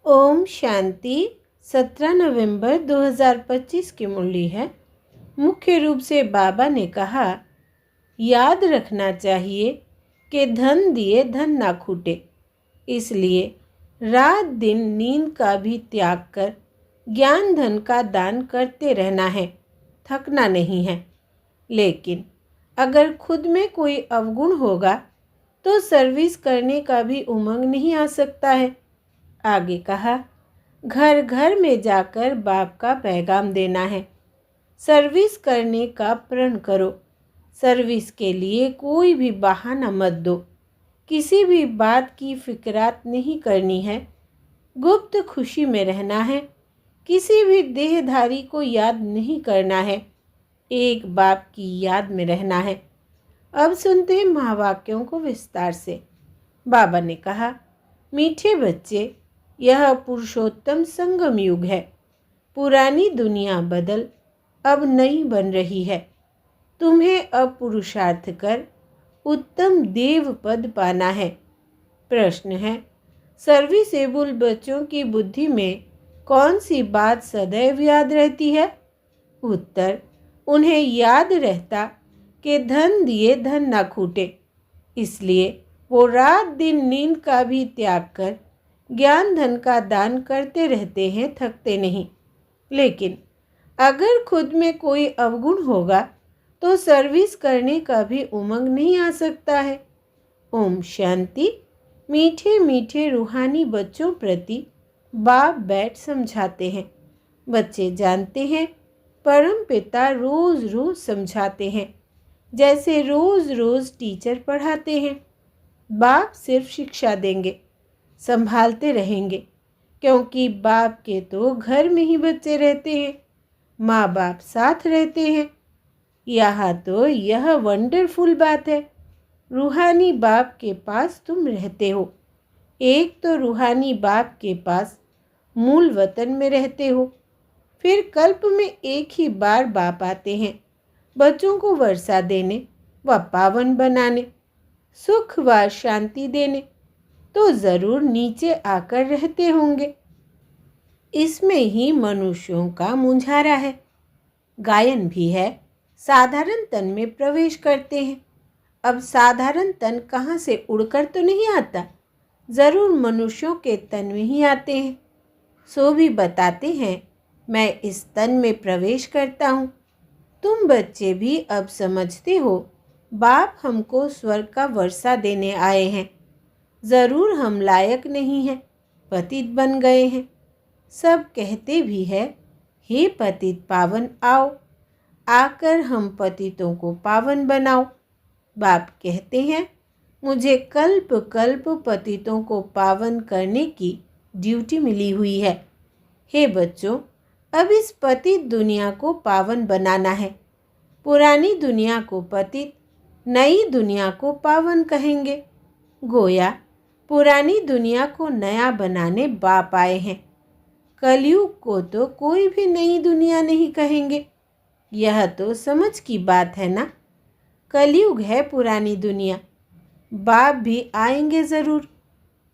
ओम शांति। 17 नवंबर 2025 की मुरली है। मुख्य रूप से बाबा ने कहा, याद रखना चाहिए कि धन दिए धन ना खूटे। इसलिए रात दिन नींद का भी त्याग कर ज्ञान धन का दान करते रहना है, थकना नहीं है। लेकिन अगर खुद में कोई अवगुण होगा तो सर्विस करने का भी उमंग नहीं आ सकता है। आगे कहा, घर घर में जाकर बाप का पैगाम देना है। सर्विस करने का प्रण करो। सर्विस के लिए कोई भी बहाना मत दो। किसी भी बात की फिक्रात नहीं करनी है। गुप्त खुशी में रहना है। किसी भी देहधारी को याद नहीं करना है। एक बाप की याद में रहना है। अब सुनते हैं महावाक्यों को विस्तार से। बाबा ने कहा, मीठे बच्चे, यह पुरुषोत्तम संगम युग है। पुरानी दुनिया बदल अब नई बन रही है। तुम्हें अब पुरुषार्थ कर उत्तम देव पद पाना है। प्रश्न है, सर्विसेबल बच्चों की बुद्धि में कौन सी बात सदैव याद रहती है? उत्तर, उन्हें याद रहता कि धन दिए धन ना खूटे। इसलिए वो रात दिन नींद का भी त्याग कर ज्ञान धन का दान करते रहते हैं, थकते नहीं। लेकिन अगर खुद में कोई अवगुण होगा तो सर्विस करने का भी उमंग नहीं आ सकता है। ओम शांति। मीठे मीठे रूहानी बच्चों प्रति बाप बैठ समझाते हैं। बच्चे जानते हैं परम पिता रोज रोज समझाते हैं, जैसे रोज रोज टीचर पढ़ाते हैं। बाप सिर्फ शिक्षा देंगे, संभालते रहेंगे, क्योंकि बाप के तो घर में ही बच्चे रहते हैं, माँ बाप साथ रहते हैं। यहाँ तो यह वंडरफुल बात है, रूहानी बाप के पास तुम रहते हो। एक तो रूहानी बाप के पास मूल वतन में रहते हो, फिर कल्प में एक ही बार बाप आते हैं बच्चों को वर्षा देने व पावन बनाने, सुख व शांति देने। तो ज़रूर नीचे आकर रहते होंगे। इसमें ही मनुष्यों का मुंझारा है। गायन भी है, साधारण तन में प्रवेश करते हैं। अब साधारण तन कहाँ से उड़कर तो नहीं आता, ज़रूर मनुष्यों के तन में ही आते हैं। सो भी बताते हैं, मैं इस तन में प्रवेश करता हूँ। तुम बच्चे भी अब समझते हो, बाप हमको स्वर्ग का वर्षा देने आए हैं। ज़रूर हम लायक नहीं हैं, पतित बन गए हैं। सब कहते भी है, हे पतित पावन आओ, आकर हम पतितों को पावन बनाओ। बाप कहते हैं, मुझे कल्प कल्प पतितों को पावन करने की ड्यूटी मिली हुई है। हे बच्चों, अब इस पतित दुनिया को पावन बनाना है। पुरानी दुनिया को पतित, नई दुनिया को पावन कहेंगे। गोया पुरानी दुनिया को नया बनाने बाप आए हैं। कलयुग को तो कोई भी नई दुनिया नहीं कहेंगे। यह तो समझ की बात है ना। कलयुग है पुरानी दुनिया। बाप भी आएंगे ज़रूर,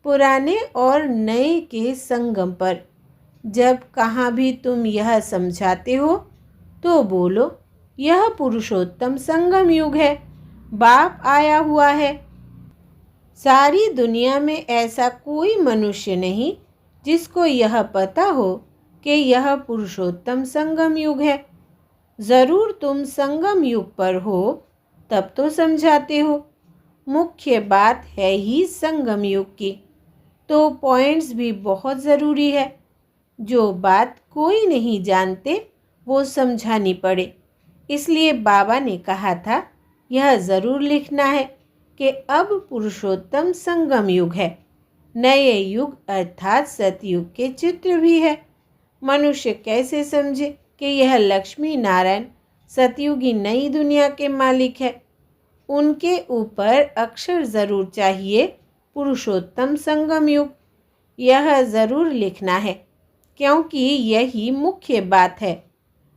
पुराने और नए के संगम पर। जब कहाँ भी तुम यह समझाते हो तो बोलो, यह पुरुषोत्तम संगम युग है, बाप आया हुआ है। सारी दुनिया में ऐसा कोई मनुष्य नहीं जिसको यह पता हो कि यह पुरुषोत्तम संगम युग है। ज़रूर तुम संगम युग पर हो, तब तो समझाते हो। मुख्य बात है ही संगम युग की, तो पॉइंट्स भी बहुत ज़रूरी है। जो बात कोई नहीं जानते वो समझानी पड़े। इसलिए बाबा ने कहा था, यह ज़रूर लिखना है कि अब पुरुषोत्तम संगम युग है। नए युग अर्थात सतयुग के चित्र भी है। मनुष्य कैसे समझे कि यह लक्ष्मी नारायण सतयुगी नई दुनिया के मालिक है। उनके ऊपर अक्षर ज़रूर चाहिए, पुरुषोत्तम संगम युग। यह ज़रूर लिखना है, क्योंकि यही मुख्य बात है।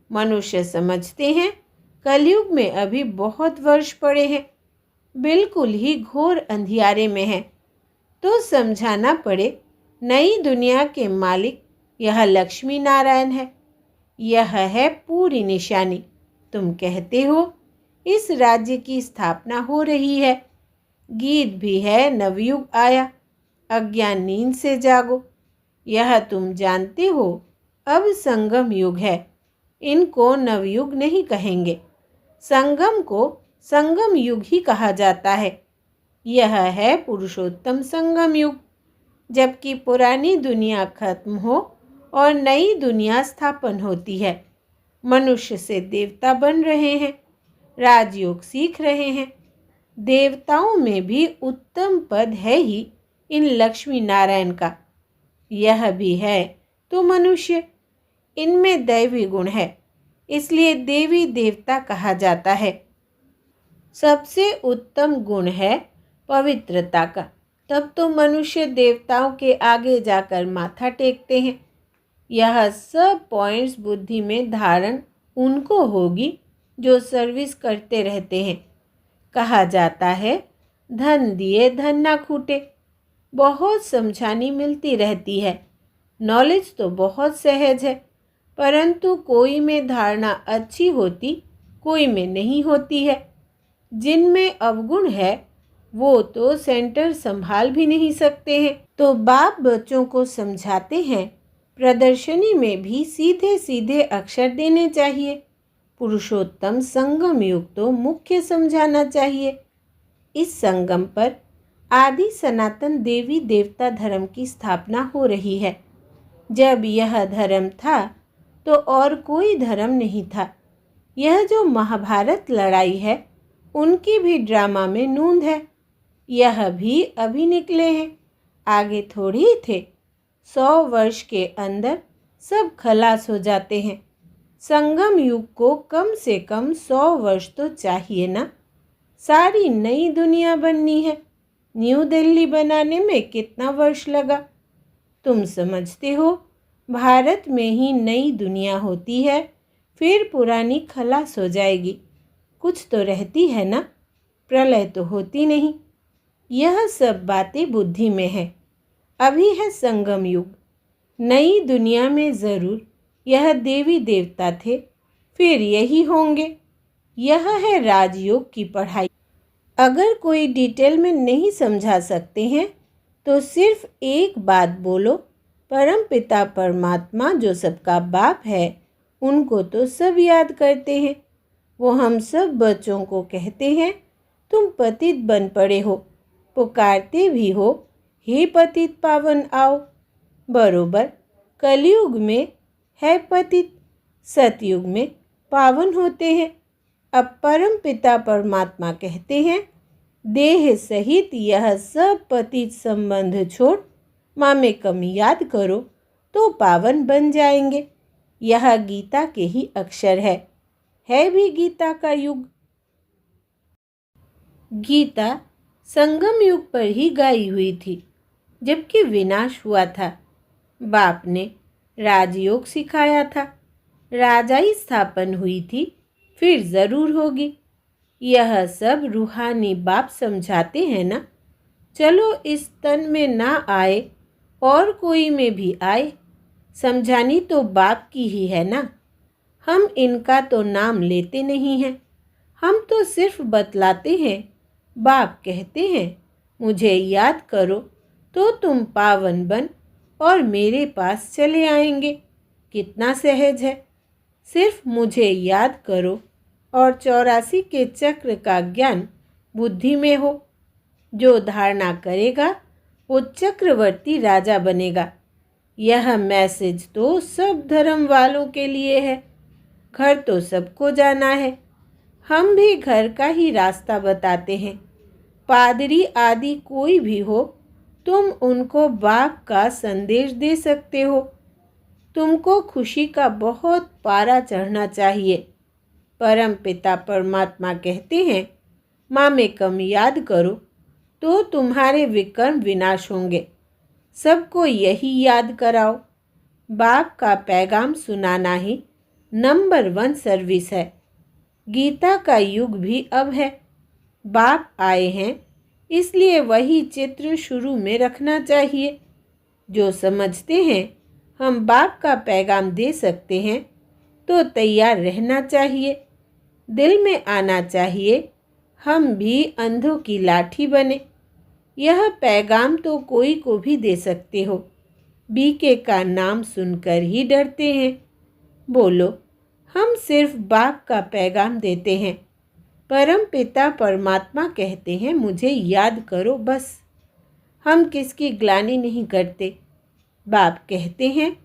मनुष्य समझते हैं कलयुग में अभी बहुत वर्ष पड़े हैं, बिल्कुल ही घोर अंधियारे में है। तो समझाना पड़े नई दुनिया के मालिक यह लक्ष्मी नारायण है। यह है पूरी निशानी। तुम कहते हो इस राज्य की स्थापना हो रही है। गीत भी है, नवयुग आया, अज्ञान नींद से जागो। यह तुम जानते हो अब संगम युग है। इनको नवयुग नहीं कहेंगे, संगम को संगम युग ही कहा जाता है। यह है पुरुषोत्तम संगम युग, जबकि पुरानी दुनिया खत्म हो और नई दुनिया स्थापन होती है। मनुष्य से देवता बन रहे हैं, राजयोग सीख रहे हैं। देवताओं में भी उत्तम पद है ही इन लक्ष्मी नारायण का। यह भी है तो मनुष्य, इनमें दैवी गुण है, इसलिए देवी देवता कहा जाता है। सबसे उत्तम गुण है पवित्रता का। तब तो मनुष्य देवताओं के आगे जाकर माथा टेकते हैं। यह सब पॉइंट्स बुद्धि में धारण उनको होगी जो सर्विस करते रहते हैं। कहा जाता है धन दिए धन ना खूटे। बहुत समझानी मिलती रहती है। नॉलेज तो बहुत सहज है, परंतु कोई में धारणा अच्छी होती, कोई में नहीं होती है। जिनमें अवगुण है वो तो सेंटर संभाल भी नहीं सकते हैं। तो बाप बच्चों को समझाते हैं प्रदर्शनी में भी सीधे सीधे अक्षर देने चाहिए। पुरुषोत्तम संगम युग तो मुख्य समझाना चाहिए। इस संगम पर आदि सनातन देवी देवता धर्म की स्थापना हो रही है। जब यह धर्म था तो और कोई धर्म नहीं था। यह जो महाभारत लड़ाई है उनकी भी ड्रामा में नूंद है। यह भी अभी निकले हैं, आगे थोड़ी थे। 100 वर्ष के अंदर सब खलास हो जाते हैं। संगम युग को कम से कम 100 वर्ष तो चाहिए ना। सारी नई दुनिया बननी है। न्यू दिल्ली बनाने में कितना वर्ष लगा? तुम समझते हो भारत में ही नई दुनिया होती है, फिर पुरानी खलास हो जाएगी। कुछ तो रहती है ना, प्रलय तो होती नहीं। यह सब बातें बुद्धि में है। अभी है संगम युग। नई दुनिया में ज़रूर यह देवी देवता थे, फिर यही होंगे। यह है राजयोग की पढ़ाई। अगर कोई डिटेल में नहीं समझा सकते हैं तो सिर्फ एक बात बोलो, परमपिता परमात्मा जो सबका बाप है उनको तो सब याद करते हैं। वो हम सब बच्चों को कहते हैं तुम पतित बन पड़े हो, पुकारते भी हो हे पतित पावन आओ। बरोबर कलयुग में है पतित, सतयुग में पावन होते हैं। अब परम पिता परमात्मा कहते हैं देह सहित यह सब पतित संबंध छोड़ माँ में कम याद करो तो पावन बन जाएंगे। यह गीता के ही अक्षर है भी गीता का युग। गीता संगम युग पर ही गाई हुई थी, जबकि विनाश हुआ था। बाप ने राजयोग सिखाया था, राजाई स्थापन हुई थी, फिर ज़रूर होगी। यह सब रूहानी बाप समझाते हैं ना। चलो इस तन में ना आए और कोई में भी आए, समझानी तो बाप की ही है ना। हम इनका तो नाम लेते नहीं हैं, हम तो सिर्फ बतलाते हैं। बाप कहते हैं मुझे याद करो तो तुम पावन बन और मेरे पास चले आएंगे। कितना सहज है। सिर्फ मुझे याद करो और 84 के चक्र का ज्ञान बुद्धि में हो। जो धारणा करेगा वो चक्रवर्ती राजा बनेगा। यह मैसेज तो सब धर्म वालों के लिए है। घर तो सबको जाना है, हम भी घर का ही रास्ता बताते हैं। पादरी आदि कोई भी हो, तुम उनको बाप का संदेश दे सकते हो। तुमको खुशी का बहुत पारा चढ़ना चाहिए। परम पिता परमात्मा कहते हैं माँ में कम याद करो तो तुम्हारे विकर्म विनाश होंगे। सबको यही याद कराओ। बाप का पैगाम सुनाना ही नंबर 1 सर्विस है। गीता का युग भी अब है। बाप आए हैं इसलिए वही चित्र शुरू में रखना चाहिए। जो समझते हैं हम बाप का पैगाम दे सकते हैं तो तैयार रहना चाहिए। दिल में आना चाहिए हम भी अंधों की लाठी बने। यह पैगाम तो कोई को भी दे सकते हो। बीके का नाम सुनकर ही डरते हैं। बोलो, हम सिर्फ बाप का पैगाम देते हैं। परम पिता परमात्मा कहते हैं मुझे याद करो बस। हम किसकी ग्लानि नहीं करते। बाप कहते हैं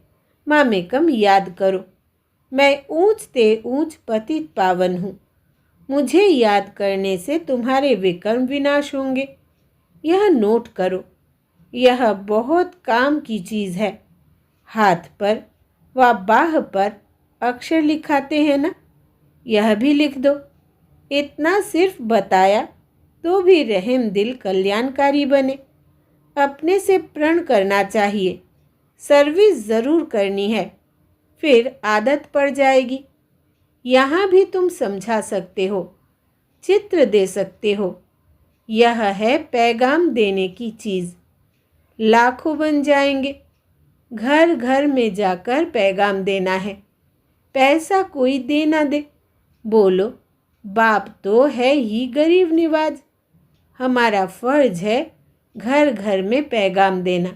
मामेकम याद करो। मैं ऊंचते ऊंच पतित पावन हूँ। मुझे याद करने से तुम्हारे विकर्म विनाश होंगे। यह नोट करो। यह बहुत काम की चीज़ है। हाथ पर व बाह पर अक्षर लिखाते हैं ना, यह भी लिख दो। इतना सिर्फ बताया तो भी रहम दिल कल्याणकारी बने। अपने से प्रण करना चाहिए। सर्विस ज़रूर करनी है, फिर आदत पड़ जाएगी। यहाँ भी तुम समझा सकते हो, चित्र दे सकते हो। यह है पैगाम देने की चीज़। लाखों बन जाएंगे। घर घर में जाकर पैगाम देना है। पैसा कोई दे ना दे। बोलो, बाप तो है ही गरीब निवाज। हमारा फर्ज है घर घर में पैगाम देना।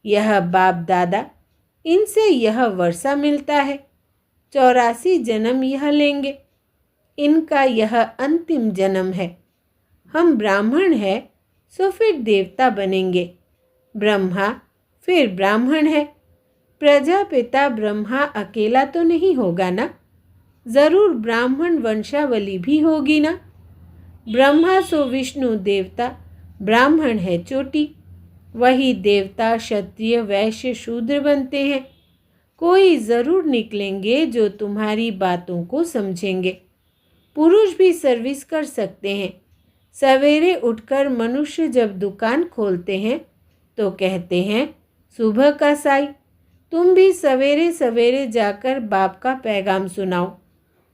यह बाप दादा, इनसे यह वर्षा मिलता है। 84 जन्म यह लेंगे। इनका यह अंतिम जन्म है। हम ब्राह्मण हैं सो फिर देवता बनेंगे। ब्रह्मा फिर ब्राह्मण है। प्रजापिता ब्रह्मा अकेला तो नहीं होगा ना, ज़रूर ब्राह्मण वंशावली भी होगी ना। ब्रह्मा सो विष्णु देवता, ब्राह्मण है चोटी। वही देवता क्षत्रिय वैश्य शूद्र बनते हैं। कोई ज़रूर निकलेंगे जो तुम्हारी बातों को समझेंगे। पुरुष भी सर्विस कर सकते हैं। सवेरे उठकर मनुष्य जब दुकान खोलते हैं तो कहते हैं सुबह का साई। तुम भी सवेरे सवेरे जाकर बाप का पैगाम सुनाओ।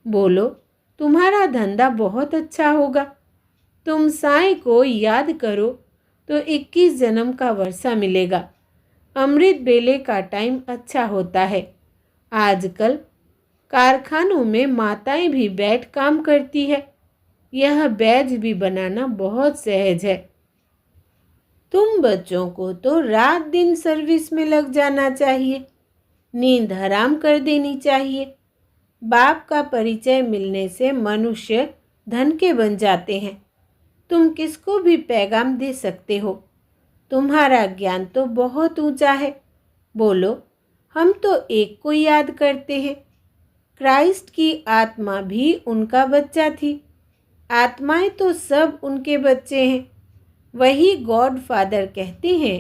बोलो, तुम्हारा धंधा बहुत अच्छा होगा। तुम साई को याद करो तो 21 जन्म का वर्षा मिलेगा। अमृत बेले का टाइम अच्छा होता है। आजकल कारखानों में माताएं भी बैठ काम करती है। यह बैज भी बनाना बहुत सहज है। तुम बच्चों को तो रात दिन सर्विस में लग जाना चाहिए। नींद हराम कर देनी चाहिए। बाप का परिचय मिलने से मनुष्य धन के बन जाते हैं। तुम किसको भी पैगाम दे सकते हो। तुम्हारा ज्ञान तो बहुत ऊंचा है। बोलो, हम तो एक को याद करते हैं। क्राइस्ट की आत्मा भी उनका बच्चा थी। आत्माएं तो सब उनके बच्चे हैं। वही गॉड फादर कहते हैं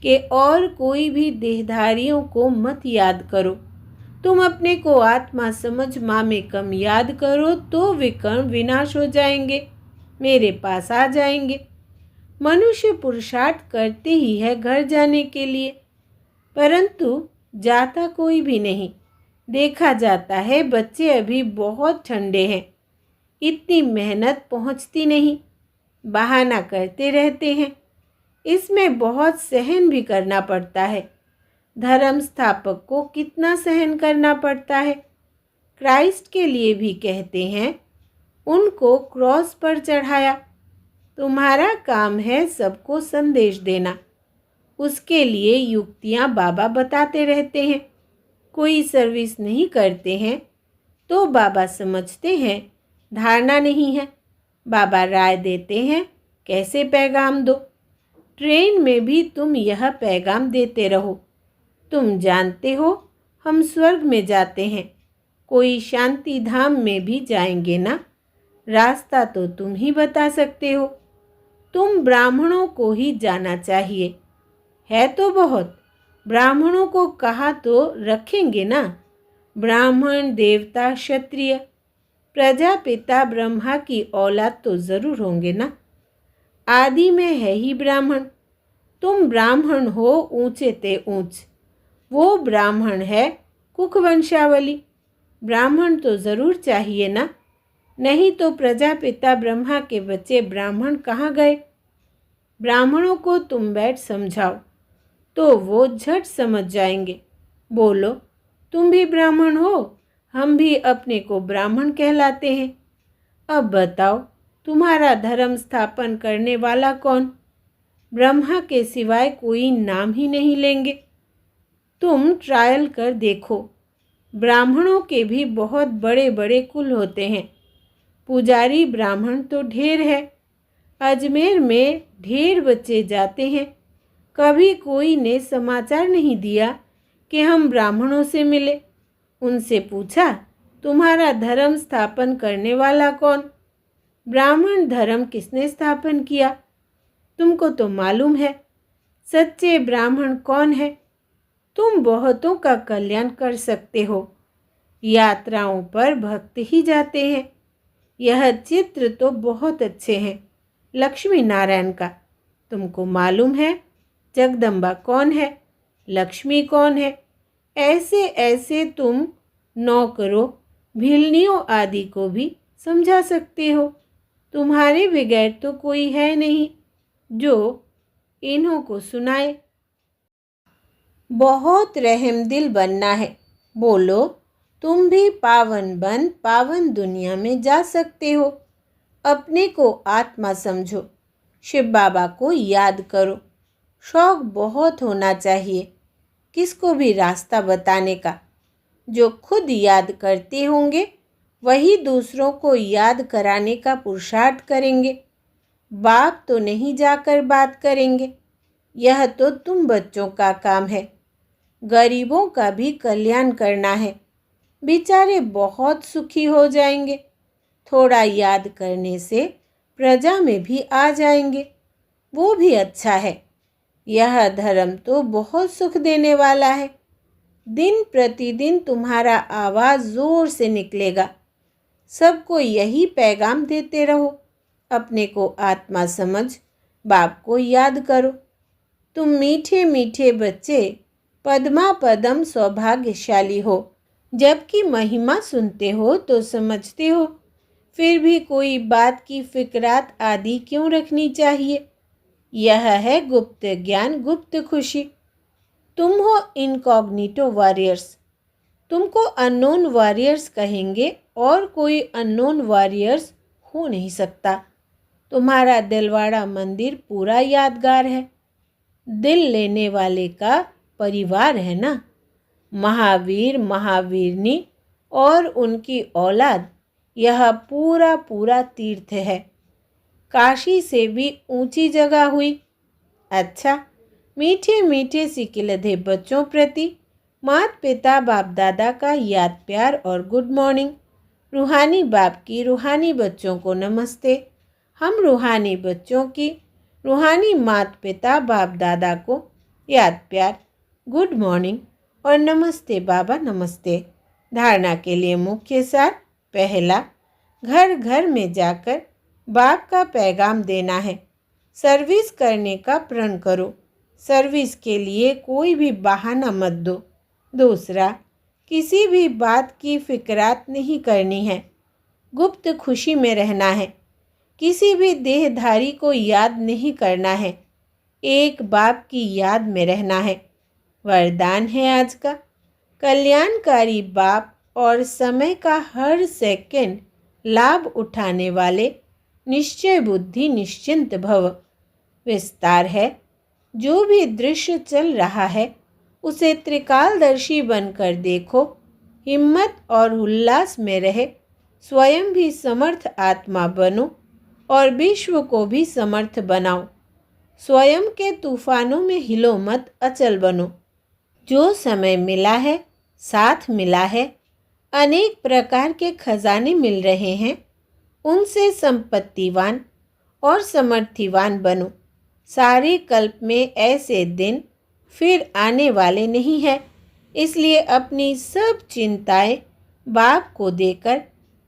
कि और कोई भी देहधारियों को मत याद करो। तुम अपने को आत्मा समझ माँ में कम याद करो तो विकर्म विनाश हो जाएंगे, मेरे पास आ जाएंगे। मनुष्य पुरुषार्थ करते ही है घर जाने के लिए, परंतु जाता कोई भी नहीं। देखा जाता है बच्चे अभी बहुत ठंडे हैं, इतनी मेहनत पहुंचती नहीं, बहाना करते रहते हैं। इसमें बहुत सहन भी करना पड़ता है। धर्म स्थापक को कितना सहन करना पड़ता है। क्राइस्ट के लिए भी कहते हैं उनको क्रॉस पर चढ़ाया। तुम्हारा काम है सबको संदेश देना। उसके लिए युक्तियाँ बाबा बताते रहते हैं। कोई सर्विस नहीं करते हैं तो बाबा समझते हैं धारणा नहीं है। बाबा राय देते हैं कैसे पैगाम दो। ट्रेन में भी तुम यह पैगाम देते रहो। तुम जानते हो हम स्वर्ग में जाते हैं, कोई शांति धाम में भी जाएंगे ना। रास्ता तो तुम ही बता सकते हो। तुम ब्राह्मणों को ही जाना चाहिए। है तो बहुत, ब्राह्मणों को कहा तो रखेंगे ना। ब्राह्मण देवता क्षत्रिय प्रजापिता ब्रह्मा की औलाद तो ज़रूर होंगे ना। आदि में है ही ब्राह्मण। तुम ब्राह्मण हो ऊंचे ते ऊंच। वो ब्राह्मण है कुख वंशावली। ब्राह्मण तो ज़रूर चाहिए ना, नहीं तो प्रजापिता ब्रह्मा के बच्चे ब्राह्मण कहाँ गए। ब्राह्मणों को तुम बैठ समझाओ। तो वो झट समझ जाएंगे। बोलो, तुम भी ब्राह्मण हो, हम भी अपने को ब्राह्मण कहलाते हैं। अब बताओ, तुम्हारा धर्म स्थापन करने वाला कौन? ब्रह्मा के सिवाय कोई नाम ही नहीं लेंगे। तुम ट्रायल कर देखो। ब्राह्मणों के भी बहुत बड़े बड़े कुल होते हैं। पुजारी ब्राह्मण तो ढेर है। अजमेर में ढेर बच्चे जाते हैं। कभी कोई ने समाचार नहीं दिया कि हम ब्राह्मणों से मिले। उनसे पूछा, तुम्हारा धर्म स्थापन करने वाला कौन? ब्राह्मण धर्म किसने स्थापन किया? तुमको तो मालूम है। सच्चे ब्राह्मण कौन है? तुम बहुतों का कल्याण कर सकते हो। यात्राओं पर भक्त ही जाते हैं। यह चित्र तो बहुत अच्छे हैं लक्ष्मी नारायण का। तुमको मालूम है जगदम्बा कौन है, लक्ष्मी कौन है? ऐसे ऐसे तुम नौकरों, भिलनियों आदि को भी समझा सकते हो। तुम्हारे बगैर तो कोई है नहीं जो इन्हों को सुनाए। बहुत रहमदिल बनना है। बोलो, तुम भी पावन बन पावन दुनिया में जा सकते हो। अपने को आत्मा समझो। शिव बाबा को याद करो। शौक बहुत होना चाहिए किसको भी रास्ता बताने का। जो खुद याद करते होंगे वही दूसरों को याद कराने का पुरुषार्थ करेंगे। बाप तो नहीं जाकर बात करेंगे। यह तो तुम बच्चों का काम है। गरीबों का भी कल्याण करना है। बेचारे बहुत सुखी हो जाएंगे। थोड़ा याद करने से प्रजा में भी आ जाएंगे। वो भी अच्छा है। यह धर्म तो बहुत सुख देने वाला है। दिन प्रतिदिन तुम्हारा आवाज़ ज़ोर से निकलेगा। सबको यही पैगाम देते रहो। अपने को आत्मा समझ बाप को याद करो। तुम मीठे मीठे बच्चे पद्मा पदम सौभाग्यशाली हो। जबकि महिमा सुनते हो तो समझते हो, फिर भी कोई बात की फिक्रात आदि क्यों रखनी चाहिए? यह है गुप्त ज्ञान, गुप्त खुशी। तुम हो इनकॉग्निटो वॉरियर्स। तुमको अननोन वॉरियर्स कहेंगे और कोई अननोन वॉरियर्स हो नहीं सकता। तुम्हारा दिलवाड़ा मंदिर पूरा यादगार है। दिल लेने वाले का परिवार है ना। महावीर, महावीरनी और उनकी औलाद, यह पूरा पूरा तीर्थ है। काशी से भी ऊंची जगह हुई। अच्छा, मीठे मीठे सिकिलधे बच्चों प्रति माता पिता बाप दादा का याद प्यार और गुड मॉर्निंग। रूहानी बाप की रूहानी बच्चों को नमस्ते। हम रूहानी बच्चों की रूहानी माता पिता बाप दादा को याद प्यार, गुड मॉर्निंग और नमस्ते बाबा नमस्ते। धारणा के लिए मुख्य सार। पहला, घर घर में जाकर बाप का पैगाम देना है। सर्विस करने का प्रण करो। सर्विस के लिए कोई भी बहाना मत दो। दूसरा, किसी भी बात की फिक्रात नहीं करनी है। गुप्त खुशी में रहना है। किसी भी देहधारी को याद नहीं करना है। एक बाप की याद में रहना है। वरदान है आज का, कल्याणकारी बाप और समय का हर सेकंड लाभ उठाने वाले निश्चय बुद्धि निश्चिंत भव। विस्तार है, जो भी दृश्य चल रहा है उसे त्रिकालदर्शी बनकर देखो। हिम्मत और उल्लास में रहे। स्वयं भी समर्थ आत्मा बनो और विश्व को भी समर्थ बनाओ। स्वयं के तूफानों में हिलो मत, अचल बनो। जो समय मिला है, साथ मिला है, अनेक प्रकार के खजाने मिल रहे हैं, उनसे संपत्तिवान और समर्थिवान बनो। सारे कल्प में ऐसे दिन फिर आने वाले नहीं हैं। इसलिए अपनी सब चिंताएं बाप को देकर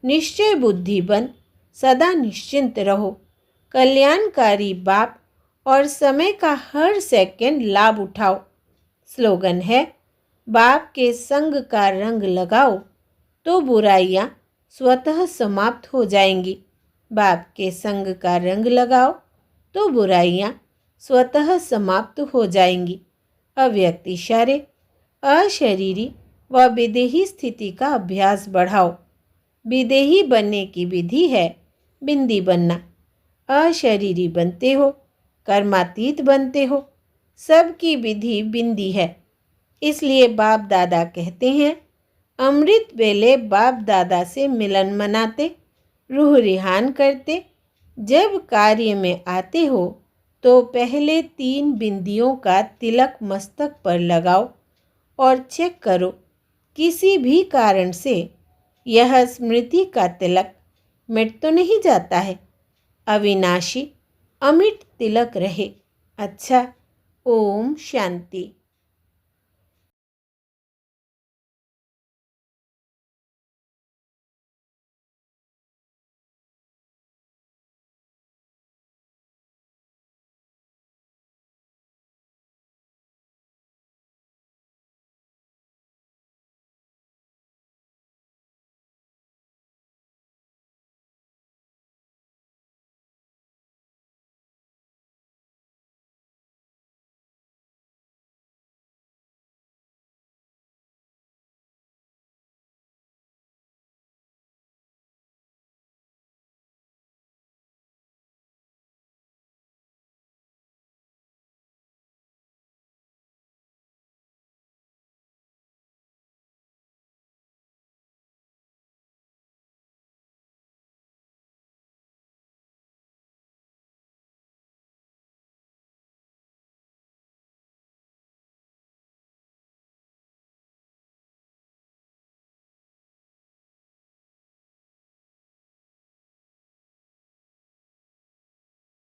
निश्चय बुद्धि बन सदा निश्चिंत रहो। कल्याणकारी बाप और समय का हर सेकंड लाभ उठाओ। स्लोगन है, बाप के संग का रंग लगाओ तो बुराइयां स्वतः समाप्त हो जाएंगी। बाप के संग का रंग लगाओ तो बुराइयां स्वतः समाप्त हो जाएंगी। अव्यक्त इशारे, अशरीरी व विदेही स्थिति का अभ्यास बढ़ाओ। विदेही बनने की विधि है बिंदी बनना। अशरीरी बनते हो, कर्मातीत बनते हो, सबकी विधि बिंदी है। इसलिए बाप दादा कहते हैं, अमृत वेले बाप दादा से मिलन मनाते, रूह रिहान करते। जब कार्य में आते हो तो पहले 3 बिंदियों का तिलक मस्तक पर लगाओ और चेक करो, किसी भी कारण से यह स्मृति का तिलक मिट तो नहीं जाता है। अविनाशी अमिट तिलक रहे। अच्छा, ओम शांति।